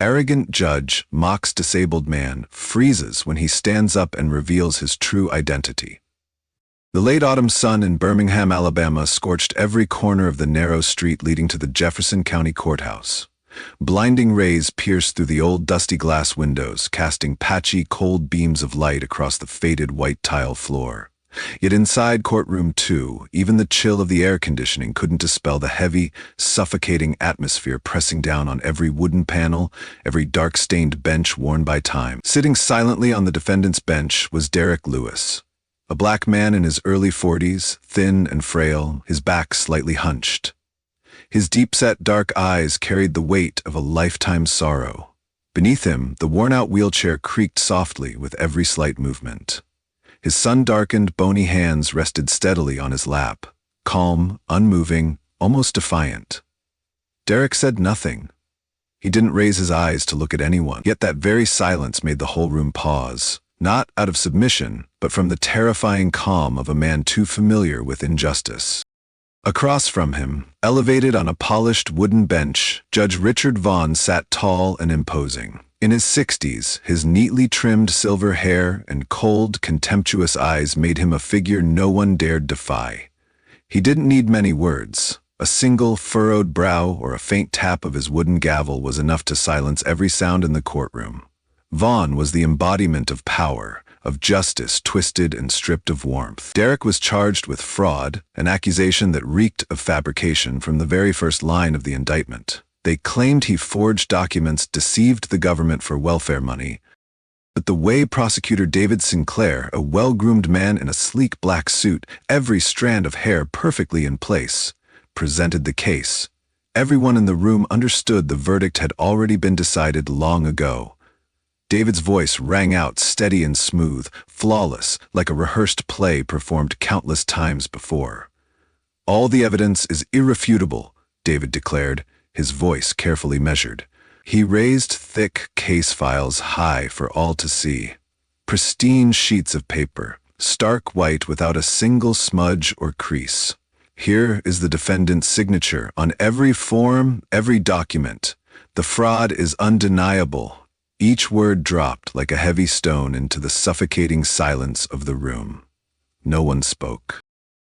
Arrogant judge mocks disabled man, freezes when he stands up and reveals his true identity. The late autumn sun in Birmingham, Alabama scorched every corner of the narrow street leading to the Jefferson County Courthouse. Blinding rays pierced through the old dusty glass windows, casting patchy, cold beams of light across the faded white tile floor. Yet inside courtroom 2, even the chill of the air conditioning couldn't dispel the heavy, suffocating atmosphere pressing down on every wooden panel, every dark-stained bench worn by time. Sitting silently on the defendant's bench was Derek Lewis, a black man in his early 40s, thin and frail, his back slightly hunched. His deep-set dark eyes carried the weight of a lifetime's sorrow. Beneath him, the worn-out wheelchair creaked softly with every slight movement. His sun-darkened, bony hands rested steadily on his lap, calm, unmoving, almost defiant. Derek said nothing. He didn't raise his eyes to look at anyone, yet that very silence made the whole room pause, not out of submission, but from the terrifying calm of a man too familiar with injustice. Across from him, elevated on a polished wooden bench, Judge Richard Vaughn sat tall and imposing. In his 60s, his neatly trimmed silver hair and cold, contemptuous eyes made him a figure no one dared defy. He didn't need many words. A single furrowed brow or a faint tap of his wooden gavel was enough to silence every sound in the courtroom. Vaughn was the embodiment of power, of justice twisted and stripped of warmth. Derek was charged with fraud, an accusation that reeked of fabrication from the very first line of the indictment. They claimed he forged documents, deceived the government for welfare money. But the way prosecutor David Sinclair, a well-groomed man in a sleek black suit, every strand of hair perfectly in place, presented the case, everyone in the room understood the verdict had already been decided long ago. David's voice rang out steady and smooth, flawless, like a rehearsed play performed countless times before. "All the evidence is irrefutable," David declared, his voice carefully measured. He raised thick case files high for all to see. Pristine sheets of paper, stark white without a single smudge or crease. Here is the defendant's signature on every form, every document. The fraud is undeniable. Each word dropped like a heavy stone into the suffocating silence of the room. No one spoke.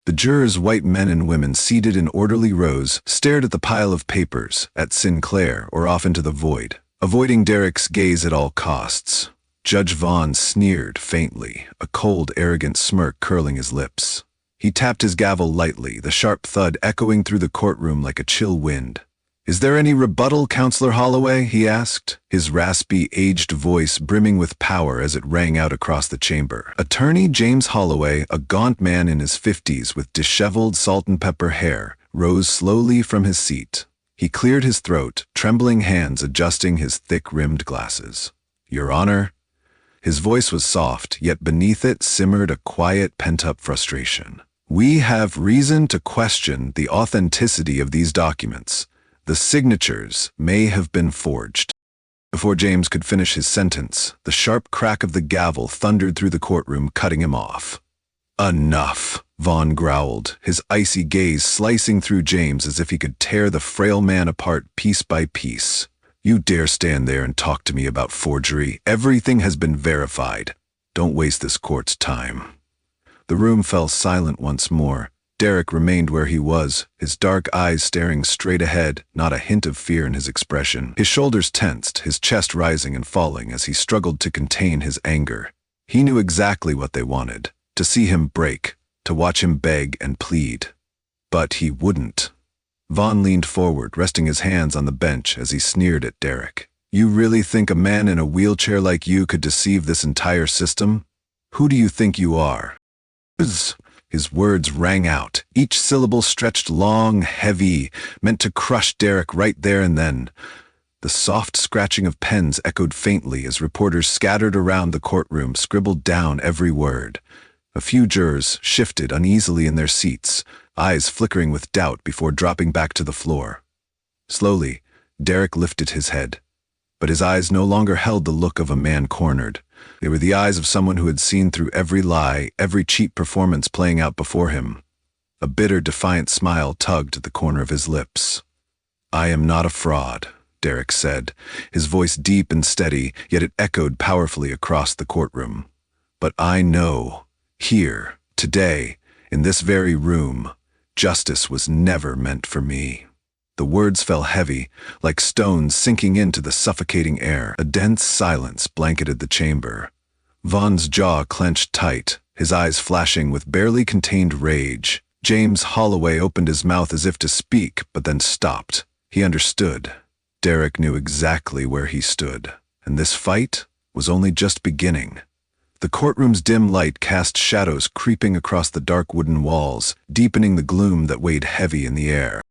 The jurors, white men and women seated in orderly rows, stared at the pile of papers, at Sinclair, or off into the void, avoiding Derek's gaze at all costs. Judge Vaughn sneered faintly, a cold, arrogant smirk curling his lips. He tapped his gavel lightly, the sharp thud echoing through the courtroom like a chill wind. "Is there any rebuttal, Counselor Holloway?" he asked, his raspy, aged voice brimming with power as it rang out across the chamber. Attorney James Holloway, a gaunt man in his 50s with disheveled salt-and-pepper hair, rose slowly from his seat. He cleared his throat, trembling hands adjusting his thick-rimmed glasses. "Your Honor." His voice was soft, yet beneath it simmered a quiet, pent-up frustration. "We have reason to question the authenticity of these documents. The signatures may have been forged." Before James could finish his sentence, the sharp crack of the gavel thundered through the courtroom, cutting him off. "Enough," Vaughn growled, his icy gaze slicing through James as if he could tear the frail man apart piece by piece. "You dare stand there and talk to me about forgery? Everything has been verified. Don't waste this court's time." The room fell silent once more. Derek remained where he was, his dark eyes staring straight ahead, not a hint of fear in his expression. His shoulders tensed, his chest rising and falling as he struggled to contain his anger. He knew exactly what they wanted, to see him break, to watch him beg and plead. But he wouldn't. Vaughn leaned forward, resting his hands on the bench as he sneered at Derek. "You really think a man in a wheelchair like you could deceive this entire system? Who do you think you are?" His words rang out, each syllable stretched long, heavy, meant to crush Derek right there and then. The soft scratching of pens echoed faintly as reporters scattered around the courtroom scribbled down every word. A few jurors shifted uneasily in their seats, eyes flickering with doubt before dropping back to the floor. Slowly, Derek lifted his head, but his eyes no longer held the look of a man cornered. They were the eyes of someone who had seen through every lie, every cheap performance playing out before him. A bitter, defiant smile tugged at the corner of his lips. "I am not a fraud," Derek said, his voice deep and steady, yet it echoed powerfully across the courtroom. But I know, here, today, in this very room, justice was never meant for me. The words fell heavy, like stones sinking into the suffocating air. A dense silence blanketed the chamber. Vaughn's jaw clenched tight, his eyes flashing with barely contained rage. James Holloway opened his mouth as if to speak, but then stopped. He understood. Derek knew exactly where he stood, and this fight was only just beginning. The courtroom's dim light cast shadows creeping across the dark wooden walls, deepening the gloom that weighed heavy in the air.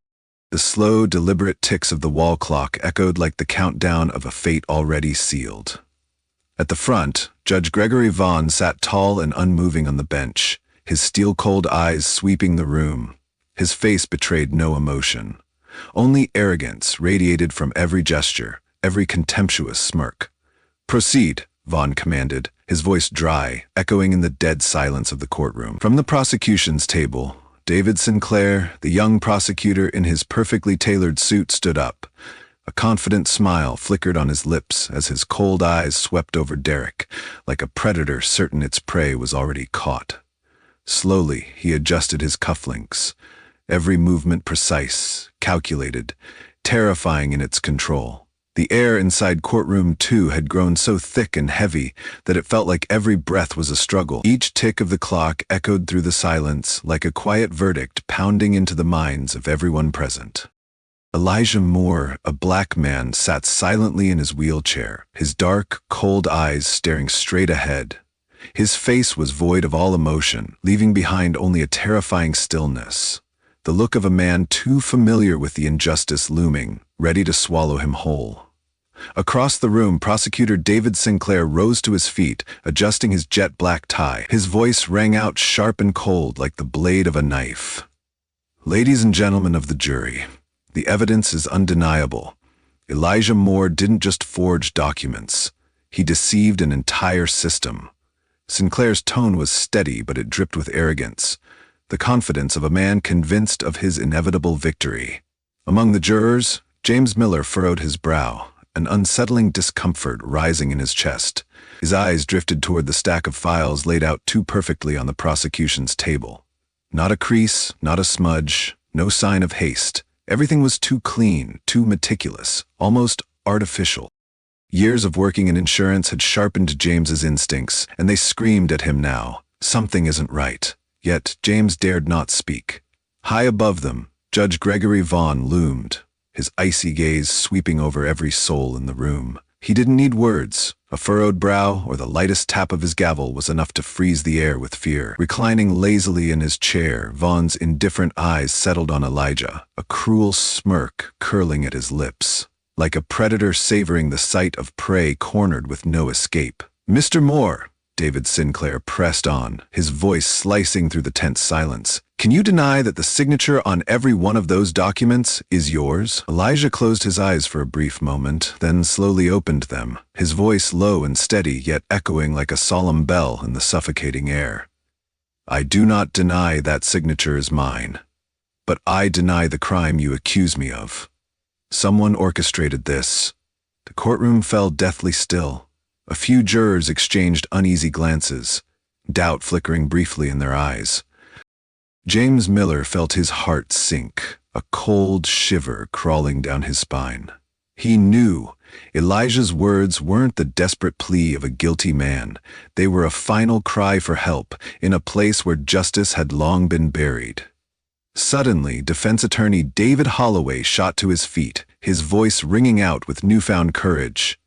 The slow, deliberate ticks of the wall clock echoed like the countdown of a fate already sealed. At the front, Judge Gregory Vaughn sat tall and unmoving on the bench, his steel-cold eyes sweeping the room. His face betrayed no emotion. Only arrogance radiated from every gesture, every contemptuous smirk. "Proceed," Vaughn commanded, his voice dry, echoing in the dead silence of the courtroom. From the prosecution's table, David Sinclair, the young prosecutor in his perfectly tailored suit, stood up. A confident smile flickered on his lips as his cold eyes swept over Derek, like a predator certain its prey was already caught. Slowly, he adjusted his cufflinks, every movement precise, calculated, terrifying in its control. The air inside courtroom 2 had grown so thick and heavy that it felt like every breath was a struggle. Each tick of the clock echoed through the silence like a quiet verdict pounding into the minds of everyone present. Elijah Moore, a black man, sat silently in his wheelchair, his dark, cold eyes staring straight ahead. His face was void of all emotion, leaving behind only a terrifying stillness. The look of a man too familiar with the injustice looming, ready to swallow him whole. Across the room, Prosecutor David Sinclair rose to his feet, adjusting his jet-black tie. His voice rang out sharp and cold like the blade of a knife. "Ladies and gentlemen of the jury, the evidence is undeniable. Elijah Moore didn't just forge documents. He deceived an entire system." Sinclair's tone was steady, but it dripped with arrogance, the confidence of a man convinced of his inevitable victory. Among the jurors, James Miller furrowed his brow, an unsettling discomfort rising in his chest. His eyes drifted toward the stack of files laid out too perfectly on the prosecution's table. Not a crease, not a smudge, no sign of haste. Everything was too clean, too meticulous, almost artificial. Years of working in insurance had sharpened James's instincts, and they screamed at him now. Something isn't right. Yet James dared not speak. High above them, Judge Gregory Vaughn loomed, his icy gaze sweeping over every soul in the room. He didn't need words. A furrowed brow or the lightest tap of his gavel was enough to freeze the air with fear. Reclining lazily in his chair, Vaughn's indifferent eyes settled on Elijah, a cruel smirk curling at his lips, like a predator savoring the sight of prey cornered with no escape. "Mr. Moore," David Sinclair pressed on, his voice slicing through the tense silence, "can you deny that the signature on every one of those documents is yours?" Elijah closed his eyes for a brief moment, then slowly opened them, his voice low and steady, yet echoing like a solemn bell in the suffocating air. "I do not deny that signature is mine, but I deny the crime you accuse me of. Someone orchestrated this." The courtroom fell deathly still. A few jurors exchanged uneasy glances, doubt flickering briefly in their eyes. James Miller felt his heart sink, a cold shiver crawling down his spine. He knew Elijah's words weren't the desperate plea of a guilty man. They were a final cry for help in a place where justice had long been buried. Suddenly, defense attorney David Holloway shot to his feet, his voice ringing out with newfound courage.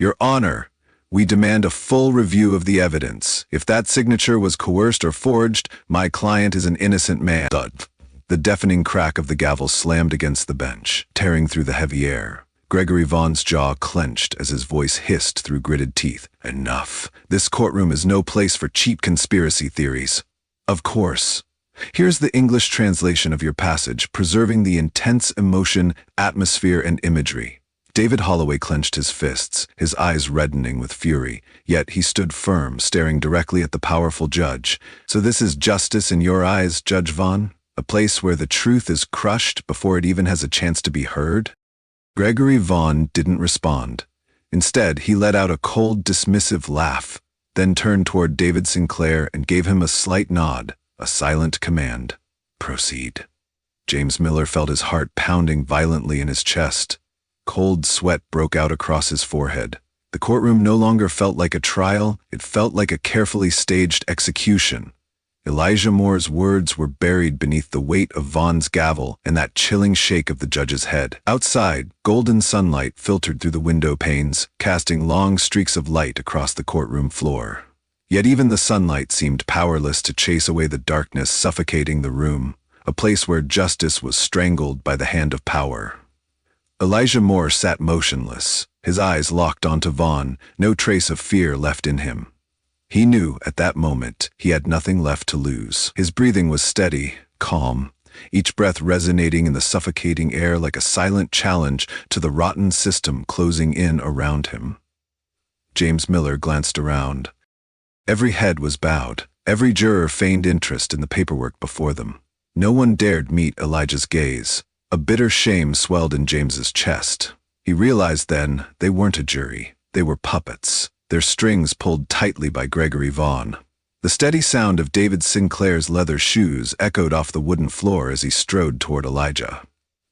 "Your Honor, we demand a full review of the evidence. If that signature was coerced or forged, my client is an innocent man." Thud. The deafening crack of the gavel slammed against the bench, tearing through the heavy air. Gregory Vaughn's jaw clenched as his voice hissed through gritted teeth. "Enough. This courtroom is no place for cheap conspiracy theories." "Of course. Here's the English translation of your passage, preserving the intense emotion, atmosphere, and imagery." David Holloway clenched his fists, his eyes reddening with fury, yet he stood firm, staring directly at the powerful judge. "So this is justice in your eyes, Judge Vaughn? A place where the truth is crushed before it even has a chance to be heard?" Gregory Vaughn didn't respond. Instead, he let out a cold, dismissive laugh, then turned toward David Sinclair and gave him a slight nod, a silent command. Proceed. James Miller felt his heart pounding violently in his chest. Cold sweat broke out across his forehead. The courtroom no longer felt like a trial, it felt like a carefully staged execution. Elijah Moore's words were buried beneath the weight of Vaughn's gavel and that chilling shake of the judge's head. Outside, golden sunlight filtered through the window panes, casting long streaks of light across the courtroom floor. Yet even the sunlight seemed powerless to chase away the darkness suffocating the room, a place where justice was strangled by the hand of power. Elijah Moore sat motionless, his eyes locked onto Vaughn, no trace of fear left in him. He knew at that moment he had nothing left to lose. His breathing was steady, calm, each breath resonating in the suffocating air like a silent challenge to the rotten system closing in around him. James Miller glanced around. Every head was bowed. Every juror feigned interest in the paperwork before them. No one dared meet Elijah's gaze. A bitter shame swelled in James's chest. He realized then they weren't a jury. They were puppets, their strings pulled tightly by Gregory Vaughn. The steady sound of David Sinclair's leather shoes echoed off the wooden floor as he strode toward Elijah.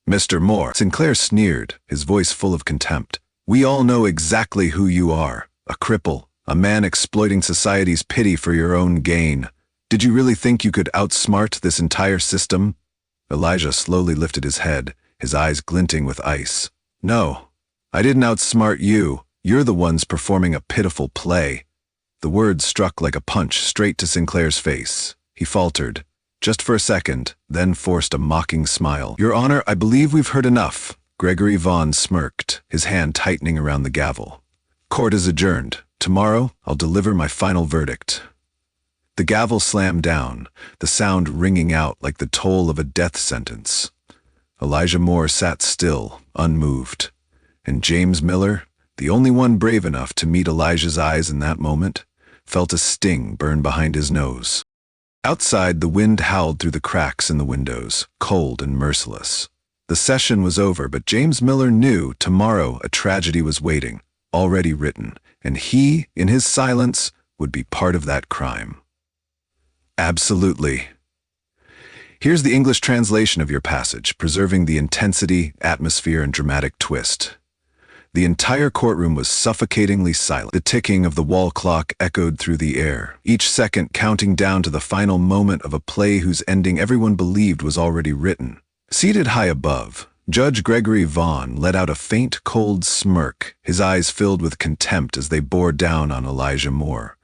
"Mr. Moore," Sinclair sneered, his voice full of contempt. "We all know exactly who you are. A cripple, a man exploiting society's pity for your own gain. Did you really think you could outsmart this entire system?" Elijah slowly lifted his head, his eyes glinting with ice. "No, I didn't outsmart you. You're the ones performing a pitiful play." The words struck like a punch straight to Sinclair's face. He faltered, just for a second, then forced a mocking smile. "Your Honor, I believe we've heard enough." Gregory Vaughn smirked, his hand tightening around the gavel. "Court is adjourned. Tomorrow, I'll deliver my final verdict." The gavel slammed down, the sound ringing out like the toll of a death sentence. Elijah Moore sat still, unmoved. And James Miller, the only one brave enough to meet Elijah's eyes in that moment, felt a sting burn behind his nose. Outside, the wind howled through the cracks in the windows, cold and merciless. The session was over, but James Miller knew tomorrow a tragedy was waiting, already written, and he, in his silence, would be part of that crime. Absolutely. Here's the English translation of your passage, preserving the intensity, atmosphere, and dramatic twist. The entire courtroom was suffocatingly silent. The ticking of the wall clock echoed through the air, each second counting down to the final moment of a play whose ending everyone believed was already written. Seated high above, Judge Gregory Vaughn let out a faint, cold smirk, his eyes filled with contempt as they bore down on Elijah Moore,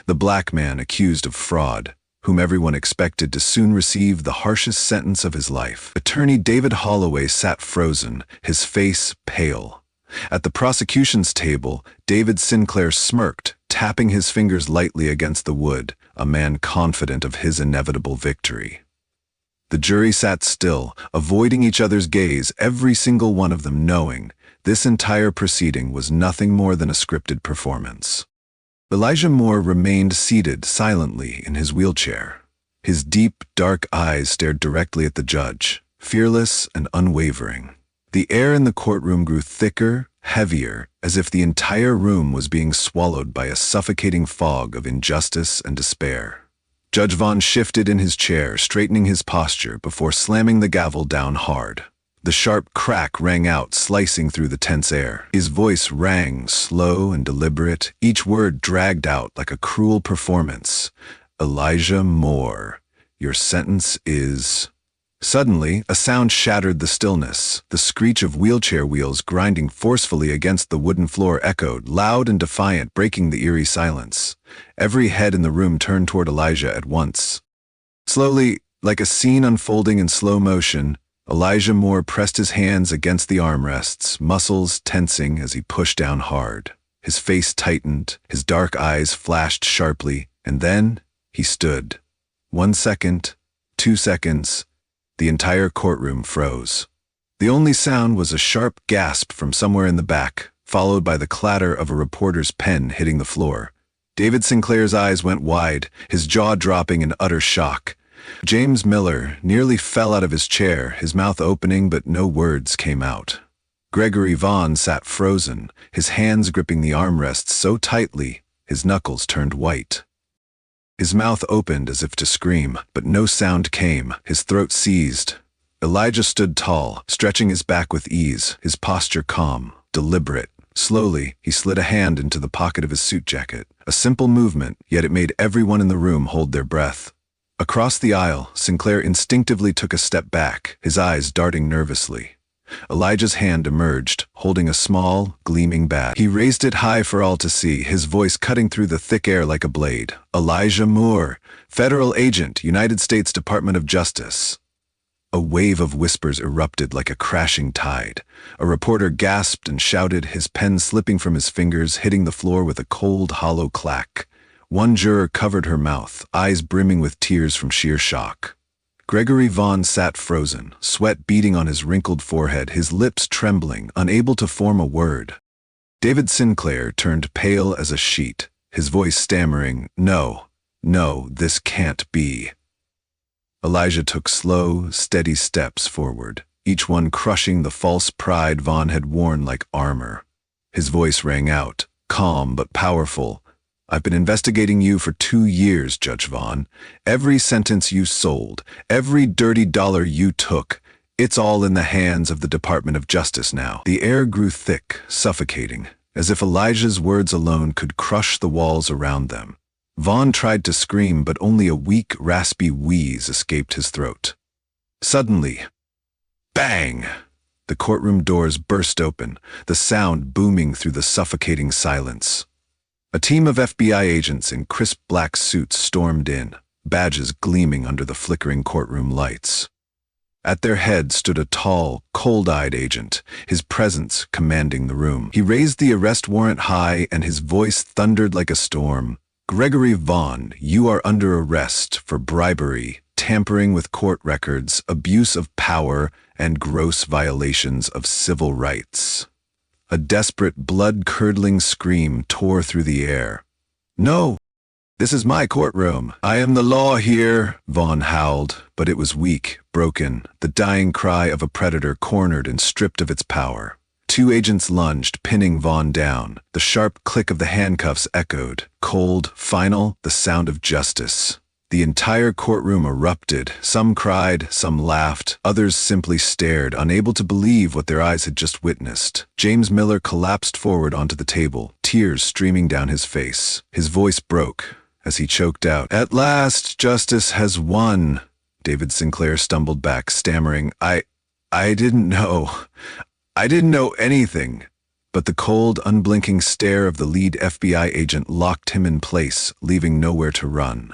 the black man accused of fraud, whom everyone expected to soon receive the harshest sentence of his life. Attorney David Holloway sat frozen, his face pale. At the prosecution's table, David Sinclair smirked, tapping his fingers lightly against the wood, a man confident of his inevitable victory. The jury sat still, avoiding each other's gaze, every single one of them knowing this entire proceeding was nothing more than a scripted performance. Elijah Moore remained seated silently in his wheelchair. His deep, dark eyes stared directly at the judge, fearless and unwavering. The air in the courtroom grew thicker, heavier, as if the entire room was being swallowed by a suffocating fog of injustice and despair. Judge Vaughn shifted in his chair, straightening his posture before slamming the gavel down hard. The sharp crack rang out, slicing through the tense air. His voice rang, slow and deliberate, each word dragged out like a cruel performance. "Elijah Moore, your sentence is..." Suddenly, a sound shattered the stillness. The screech of wheelchair wheels grinding forcefully against the wooden floor echoed, loud and defiant, breaking the eerie silence. Every head in the room turned toward Elijah at once. Slowly, like a scene unfolding in slow motion, Elijah Moore pressed his hands against the armrests, muscles tensing as he pushed down hard. His face tightened, his dark eyes flashed sharply, and then he stood. 1 second, 2 seconds, the entire courtroom froze. The only sound was a sharp gasp from somewhere in the back, followed by the clatter of a reporter's pen hitting the floor. David Sinclair's eyes went wide, his jaw dropping in utter shock. James Miller nearly fell out of his chair, his mouth opening but no words came out. Gregory Vaughn sat frozen, his hands gripping the armrests so tightly, his knuckles turned white. His mouth opened as if to scream, but no sound came, his throat seized. Elijah stood tall, stretching his back with ease, his posture calm, deliberate. Slowly, he slid a hand into the pocket of his suit jacket. A simple movement, yet it made everyone in the room hold their breath. Across the aisle, Sinclair instinctively took a step back, his eyes darting nervously. Elijah's hand emerged, holding a small, gleaming badge. He raised it high for all to see, his voice cutting through the thick air like a blade. Elijah Moore, Federal Agent, United States Department of Justice. A wave of whispers erupted like a crashing tide. A reporter gasped and shouted, his pen slipping from his fingers, hitting the floor with a cold, hollow clack. One juror covered her mouth, eyes brimming with tears from sheer shock. Gregory Vaughn sat frozen, sweat beading on his wrinkled forehead, his lips trembling, unable to form a word. David Sinclair turned pale as a sheet, his voice stammering, "No, no, this can't be." Elijah took slow, steady steps forward, each one crushing the false pride Vaughn had worn like armor. His voice rang out, calm but powerful. "I've been investigating you for 2 years, Judge Vaughn. Every sentence you sold, every dirty dollar you took, it's all in the hands of the Department of Justice now." The air grew thick, suffocating, as if Elijah's words alone could crush the walls around them. Vaughn tried to scream, but only a weak, raspy wheeze escaped his throat. Suddenly, bang! The courtroom doors burst open, the sound booming through the suffocating silence. A team of FBI agents in crisp black suits stormed in, badges gleaming under the flickering courtroom lights. At their head stood a tall, cold-eyed agent, his presence commanding the room. He raised the arrest warrant high, and his voice thundered like a storm. "Gregory Vaughn, you are under arrest for bribery, tampering with court records, abuse of power, and gross violations of civil rights." A desperate, blood-curdling scream tore through the air. "No! This is my courtroom. I am the law here," Vaughn howled, but it was weak, broken, the dying cry of a predator cornered and stripped of its power. 2 agents lunged, pinning Vaughn down. The sharp click of the handcuffs echoed. Cold, final, the sound of justice. The entire courtroom erupted. Some cried, some laughed, others simply stared, unable to believe what their eyes had just witnessed. James Miller collapsed forward onto the table, tears streaming down his face. His voice broke as he choked out, "At last, justice has won." David Sinclair stumbled back, stammering, I didn't know. I didn't know anything." But the cold, unblinking stare of the lead FBI agent locked him in place, leaving nowhere to run.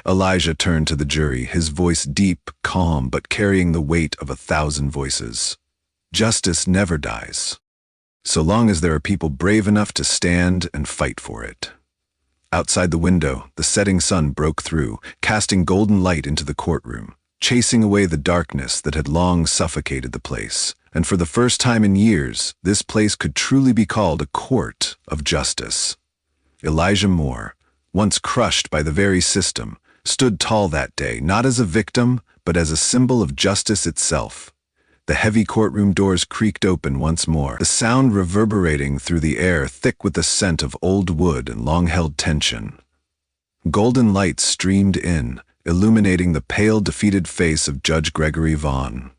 Elijah turned to the jury, his voice deep, calm, but carrying the weight of 1,000 voices. Justice never dies, so long as there are people brave enough to stand and fight for it. Outside the window, the setting sun broke through, casting golden light into the courtroom, chasing away the darkness that had long suffocated the place. And for the first time in years, this place could truly be called a court of justice. Elijah Moore, once crushed by the very system, stood tall that day, not as a victim, but as a symbol of justice itself. The heavy courtroom doors creaked open once more, the sound reverberating through the air thick with the scent of old wood and long-held tension. Golden light streamed in, illuminating the pale, defeated face of Judge Gregory Vaughn.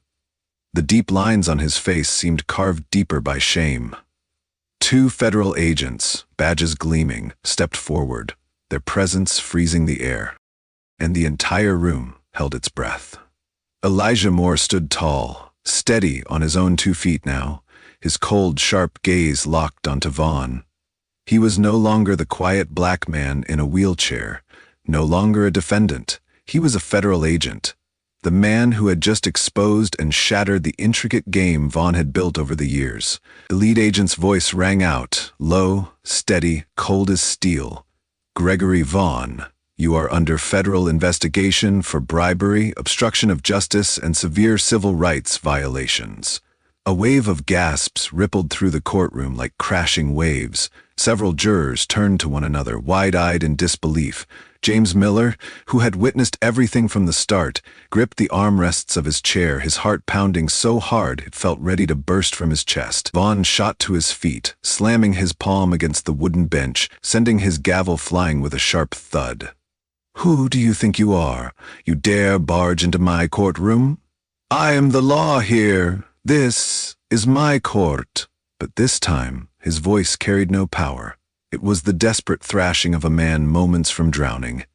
The deep lines on his face seemed carved deeper by shame. 2 federal agents, badges gleaming, stepped forward, their presence freezing the air, and the entire room held its breath. Elijah Moore stood tall, steady on his own 2 feet now, his cold, sharp gaze locked onto Vaughn. He was no longer the quiet black man in a wheelchair, no longer a defendant. He was a federal agent, the man who had just exposed and shattered the intricate game Vaughn had built over the years. The lead agent's voice rang out, low, steady, cold as steel. "Gregory Vaughn, you are under federal investigation for bribery, obstruction of justice, and severe civil rights violations." A wave of gasps rippled through the courtroom like crashing waves. Several jurors turned to one another, wide-eyed in disbelief. James Miller, who had witnessed everything from the start, gripped the armrests of his chair, his heart pounding so hard it felt ready to burst from his chest. Vaughn shot to his feet, slamming his palm against the wooden bench, sending his gavel flying with a sharp thud. "Who do you think you are? You dare barge into my courtroom? I am the law here. This is my court." But this time, his voice carried no power. It was the desperate thrashing of a man moments from drowning.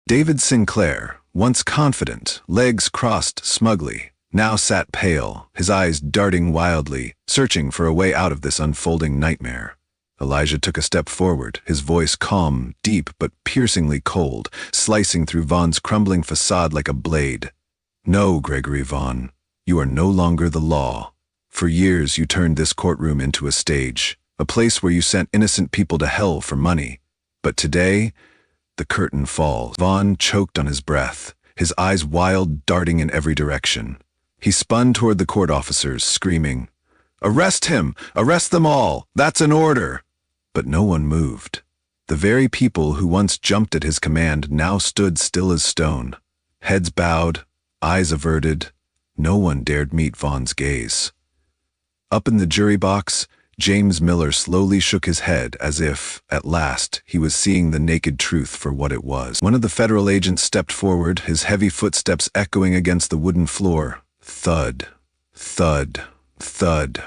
David Sinclair, once confident, legs crossed smugly, now sat pale, his eyes darting wildly, searching for a way out of this unfolding nightmare. Elijah took a step forward, his voice calm, deep, but piercingly cold, slicing through Vaughn's crumbling facade like a blade. "No, Gregory Vaughn, you are no longer the law. For years you turned this courtroom into a stage, a place where you sent innocent people to hell for money. But today, the curtain falls." Vaughn choked on his breath, his eyes wild, darting in every direction. He spun toward the court officers, screaming, "Arrest him! Arrest them all! That's an order!" But no one moved. The very people who once jumped at his command now stood still as stone. Heads bowed, eyes averted, no one dared meet Vaughn's gaze. Up in the jury box, James Miller slowly shook his head as if, at last, he was seeing the naked truth for what it was. One of the federal agents stepped forward, his heavy footsteps echoing against the wooden floor. Thud, thud, thud.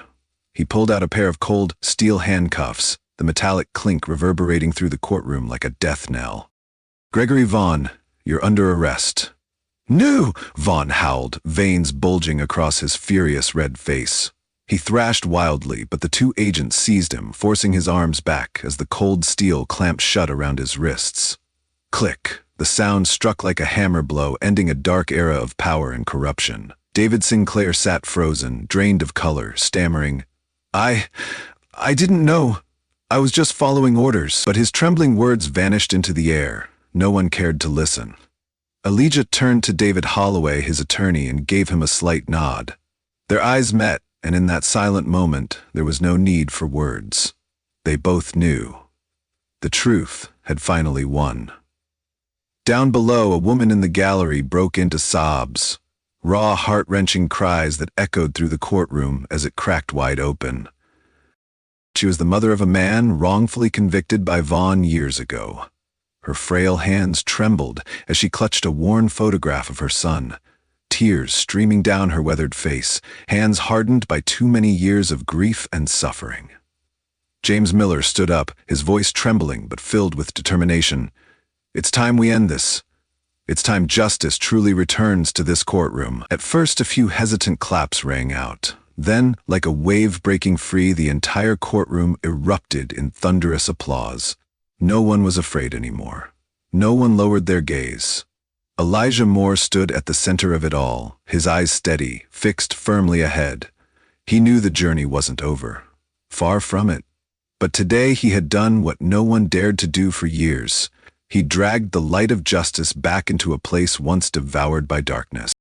He pulled out a pair of cold, steel handcuffs, the metallic clink reverberating through the courtroom like a death knell. "Gregory Vaughn, you're under arrest." "No!" Vaughn howled, veins bulging across his furious red face. He thrashed wildly, but the two agents seized him, forcing his arms back as the cold steel clamped shut around his wrists. Click! The sound struck like a hammer blow, ending a dark era of power and corruption. David Sinclair sat frozen, drained of color, stammering, I didn't know. I was just following orders." But his trembling words vanished into the air. No one cared to listen. Elijah turned to David Holloway, his attorney, and gave him a slight nod. Their eyes met, and in that silent moment, there was no need for words. They both knew. The truth had finally won. Down below, a woman in the gallery broke into sobs, raw, heart-wrenching cries that echoed through the courtroom as it cracked wide open. She was the mother of a man wrongfully convicted by Vaughn years ago. Her frail hands trembled as she clutched a worn photograph of her son, tears streaming down her weathered face, hands hardened by too many years of grief and suffering. James Miller stood up, his voice trembling but filled with determination. "It's time we end this. It's time justice truly returns to this courtroom." At first, a few hesitant claps rang out. Then, like a wave breaking free, the entire courtroom erupted in thunderous applause. No one was afraid anymore. No one lowered their gaze. Elijah Moore stood at the center of it all, his eyes steady, fixed firmly ahead. He knew the journey wasn't over. Far from it. But today he had done what no one dared to do for years. He dragged the light of justice back into a place once devoured by darkness.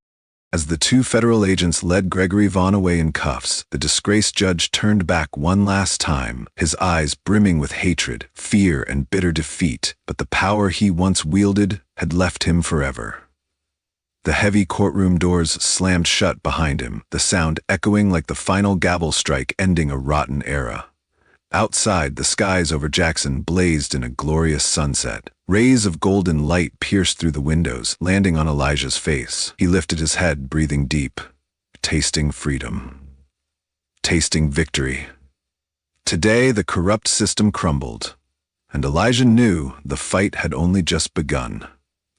As the two federal agents led Gregory Vaughn away in cuffs, the disgraced judge turned back one last time, his eyes brimming with hatred, fear, and bitter defeat. But the power he once wielded had left him forever. The heavy courtroom doors slammed shut behind him, the sound echoing like the final gavel strike ending a rotten era. Outside, the skies over Jackson blazed in a glorious sunset. Rays of golden light pierced through the windows, landing on Elijah's face. He lifted his head, breathing deep, tasting freedom, tasting victory. Today, the corrupt system crumbled, and Elijah knew the fight had only just begun.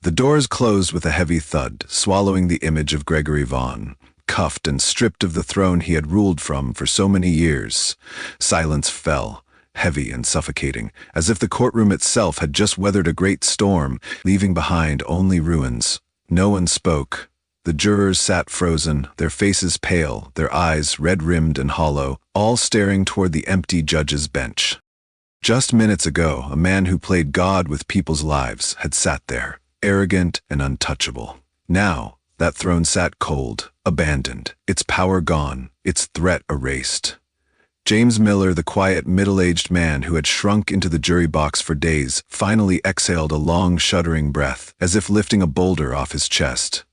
The doors closed with a heavy thud, swallowing the image of Gregory Vaughn, cuffed and stripped of the throne he had ruled from for so many years. Silence fell, heavy and suffocating, as if the courtroom itself had just weathered a great storm, leaving behind only ruins. No one spoke. The jurors sat frozen, their faces pale, their eyes red-rimmed and hollow, all staring toward the empty judge's bench. Just minutes ago, a man who played God with people's lives had sat there, arrogant and untouchable. Now, that throne sat cold, abandoned, its power gone, its threat erased. James Miller, the quiet, middle-aged man who had shrunk into the jury box for days, finally exhaled a long, shuddering breath, as if lifting a boulder off his chest.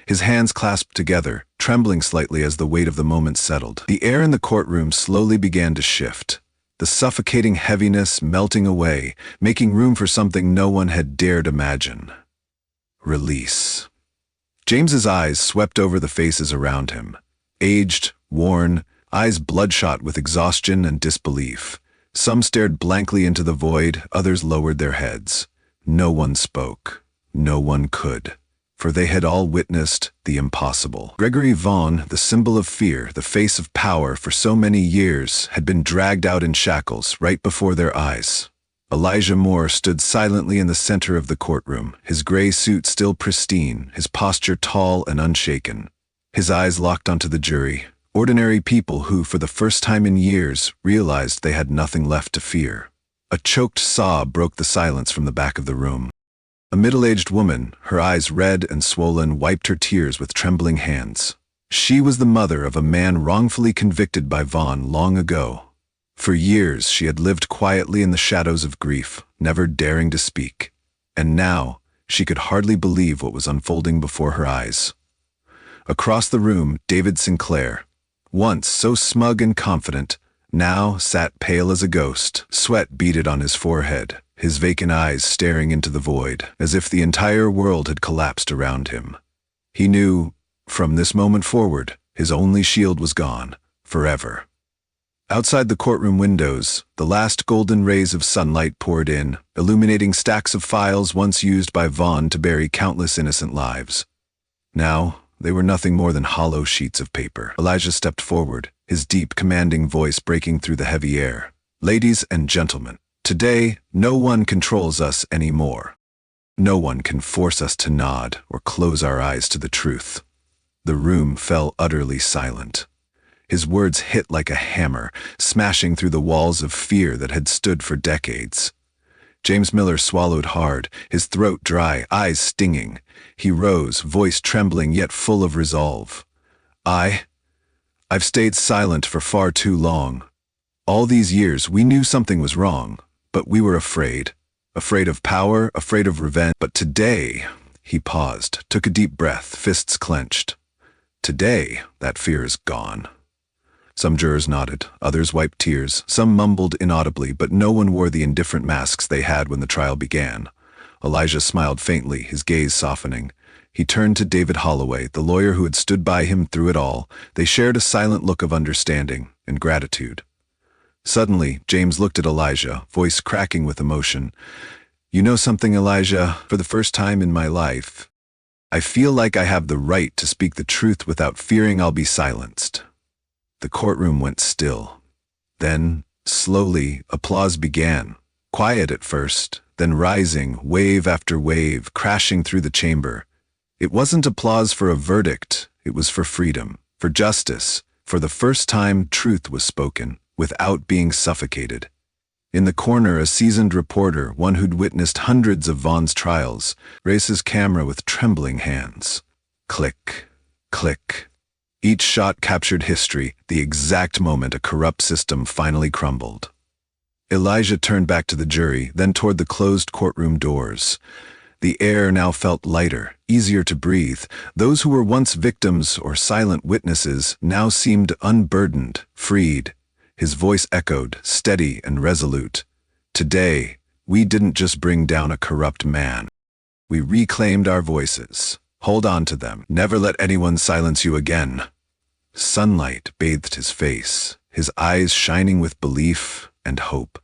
His hands clasped together, trembling slightly as the weight of the moment settled. The air in the courtroom slowly began to shift, the suffocating heaviness melting away, making room for something no one had dared imagine. Release. James's eyes swept over the faces around him. Aged, worn, eyes bloodshot with exhaustion and disbelief. Some stared blankly into the void, others lowered their heads. No one spoke. No one could. For they had all witnessed the impossible. Gregory Vaughn, the symbol of fear, the face of power for so many years, had been dragged out in shackles right before their eyes. Elijah Moore stood silently in the center of the courtroom, his gray suit still pristine, his posture tall and unshaken. His eyes locked onto the jury, ordinary people who, for the first time in years, realized they had nothing left to fear. A choked sob broke the silence from the back of the room. A middle-aged woman, her eyes red and swollen, wiped her tears with trembling hands. She was the mother of a man wrongfully convicted by Vaughn long ago. For years she had lived quietly in the shadows of grief, never daring to speak. And now she could hardly believe what was unfolding before her eyes. Across the room, David Sinclair, once so smug and confident, now sat pale as a ghost. Sweat beaded on his forehead, his vacant eyes staring into the void, as if the entire world had collapsed around him. He knew, from this moment forward, his only shield was gone, forever. Outside the courtroom windows, the last golden rays of sunlight poured in, illuminating stacks of files once used by Vaughn to bury countless innocent lives. Now, they were nothing more than hollow sheets of paper. Elijah stepped forward, his deep, commanding voice breaking through the heavy air. "Ladies and gentlemen, today, no one controls us anymore. No one can force us to nod or close our eyes to the truth." The room fell utterly silent. His words hit like a hammer, smashing through the walls of fear that had stood for decades. James Miller swallowed hard, his throat dry, eyes stinging. He rose, voice trembling yet full of resolve. I've stayed silent for far too long. All these years we knew something was wrong, but we were afraid. Afraid of power, afraid of revenge. But today, he paused, took a deep breath, fists clenched. Today, that fear is gone. Some jurors nodded, others wiped tears, some mumbled inaudibly, but no one wore the indifferent masks they had when the trial began. Elijah smiled faintly, his gaze softening. He turned to David Holloway, the lawyer who had stood by him through it all. They shared a silent look of understanding and gratitude. Suddenly, James looked at Elijah, voice cracking with emotion. "You know something, Elijah? For the first time in my life, I feel like I have the right to speak the truth without fearing I'll be silenced." The courtroom went still. Then, slowly, applause began. Quiet at first, then rising, wave after wave, crashing through the chamber. It wasn't applause for a verdict, it was for freedom, for justice. For the first time, truth was spoken, without being suffocated. In the corner, a seasoned reporter, one who'd witnessed hundreds of Vaughn's trials, raised his camera with trembling hands. Click, click. Each shot captured history, the exact moment a corrupt system finally crumbled. Elijah turned back to the jury, then toward the closed courtroom doors. The air now felt lighter, easier to breathe. Those who were once victims or silent witnesses now seemed unburdened, freed. His voice echoed, steady and resolute. "Today, we didn't just bring down a corrupt man. We reclaimed our voices. Hold on to them. Never let anyone silence you again." Sunlight bathed his face, his eyes shining with belief and hope.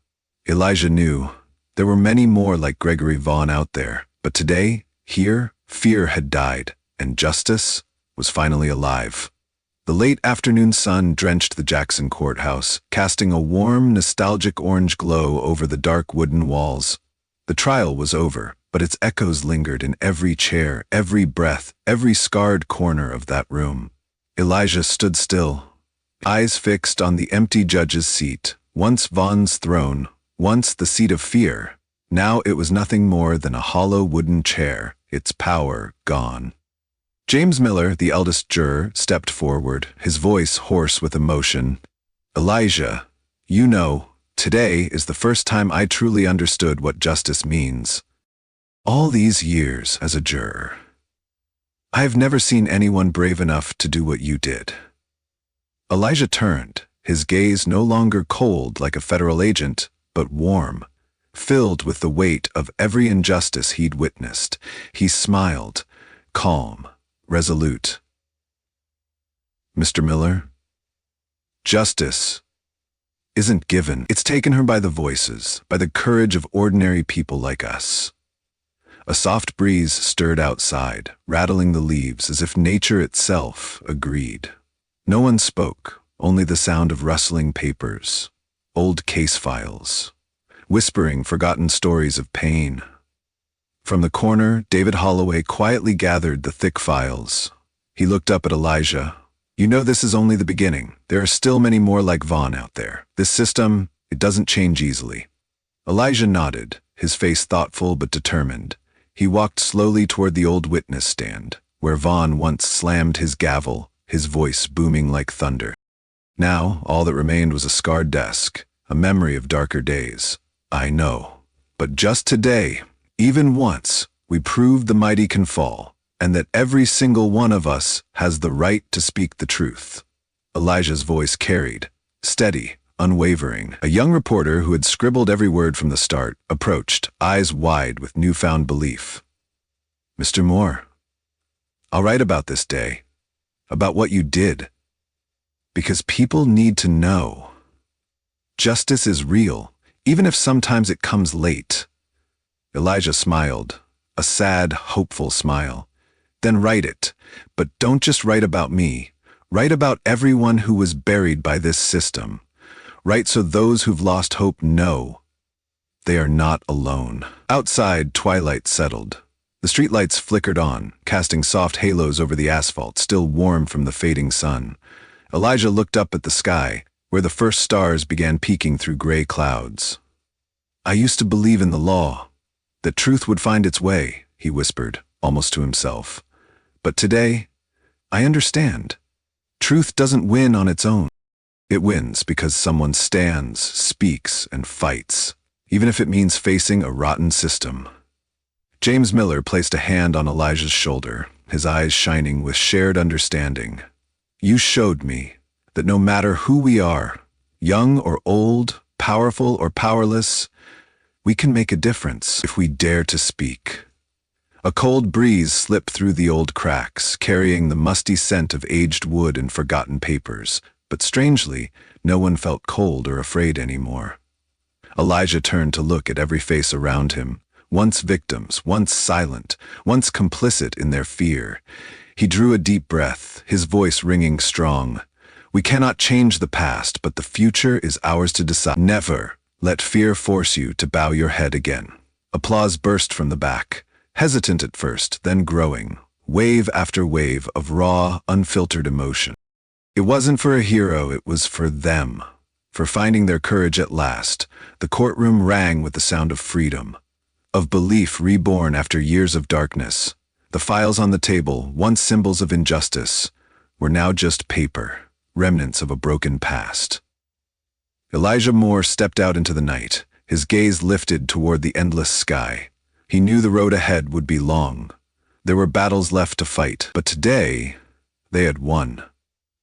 Elijah knew there were many more like Gregory Vaughn out there, but today, here, fear had died, and justice was finally alive. The late afternoon sun drenched the Jackson courthouse, casting a warm, nostalgic orange glow over the dark wooden walls. The trial was over, but its echoes lingered in every chair, every breath, every scarred corner of that room. Elijah stood still, eyes fixed on the empty judge's seat, once Vaughn's throne, once the seat of fear. Now it was nothing more than a hollow wooden chair, its power gone. James Miller, the eldest juror, stepped forward, his voice hoarse with emotion. "Elijah, You know, today is the first time I truly understood what justice means. All these years as a juror, I have never seen anyone brave enough to do what you did." Elijah turned, his gaze no longer cold like a federal agent, but warm, filled with the weight of every injustice he'd witnessed. He smiled, calm, resolute. "Mr. Miller, justice isn't given. It's taken her by the voices, by the courage of ordinary people like us." A soft breeze stirred outside, rattling the leaves as if nature itself agreed. No one spoke, only the sound of rustling papers, old case files, whispering forgotten stories of pain. From the corner, David Holloway quietly gathered the thick files. He looked up at Elijah. "You know this is only the beginning. There are still many more like Vaughn out there. This system, it doesn't change easily." Elijah nodded, his face thoughtful but determined. He walked slowly toward the old witness stand, where Vaughn once slammed his gavel, his voice booming like thunder. Now, all that remained was a scarred desk, a memory of darker days. "I know. But just today, even once, we proved the mighty can fall, and that every single one of us has the right to speak the truth." Elijah's voice carried, steady, unwavering. A young reporter who had scribbled every word from the start approached, eyes wide with newfound belief. "Mr. Moore, I'll write about this day, about what you did, because people need to know. Justice is real, even if sometimes it comes late." Elijah smiled, a sad, hopeful smile. "Then write it, but don't just write about me. Write about everyone who was buried by this system. Write so those who've lost hope know they are not alone." Outside, twilight settled. The streetlights flickered on, casting soft halos over the asphalt, still warm from the fading sun. Elijah looked up at the sky, where the first stars began peeking through gray clouds. "I used to believe in the law, that truth would find its way," he whispered, almost to himself. "But today, I understand. Truth doesn't win on its own. It wins because someone stands, speaks, and fights, even if it means facing a rotten system." James Miller placed a hand on Elijah's shoulder, his eyes shining with shared understanding. "You showed me that no matter who we are, young or old, powerful or powerless, we can make a difference if we dare to speak." A cold breeze slipped through the old cracks, carrying the musty scent of aged wood and forgotten papers, but strangely, no one felt cold or afraid anymore. Elijah turned to look at every face around him, once victims, once silent, once complicit in their fear. He drew a deep breath, his voice ringing strong. "We cannot change the past, but the future is ours to decide. Never let fear force you to bow your head again." Applause burst from the back, hesitant at first, then growing, wave after wave of raw, unfiltered emotion. It wasn't for a hero, it was for them, for finding their courage at last. The courtroom rang with the sound of freedom, of belief reborn after years of darkness. The files on the table, once symbols of injustice, were now just paper, remnants of a broken past. Elijah Moore stepped out into the night, his gaze lifted toward the endless sky. He knew the road ahead would be long. There were battles left to fight, but today they had won.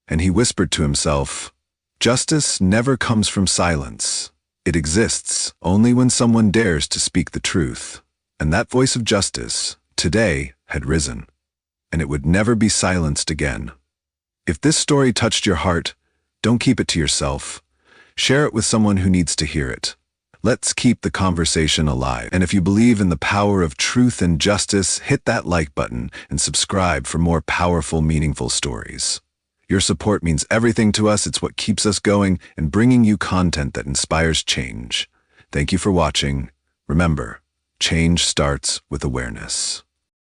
And he whispered to himself, "Justice never comes from silence. It exists only when someone dares to speak the truth." And that voice of justice, today, had risen, and it would never be silenced again. If this story touched your heart, don't keep it to yourself. Share it with someone who needs to hear it. Let's keep the conversation alive. And if you believe in the power of truth and justice, hit that like button and subscribe for more powerful, meaningful stories. Your support means everything to us. It's what keeps us going and bringing you content that inspires change. Thank you for watching. Remember, change starts with awareness.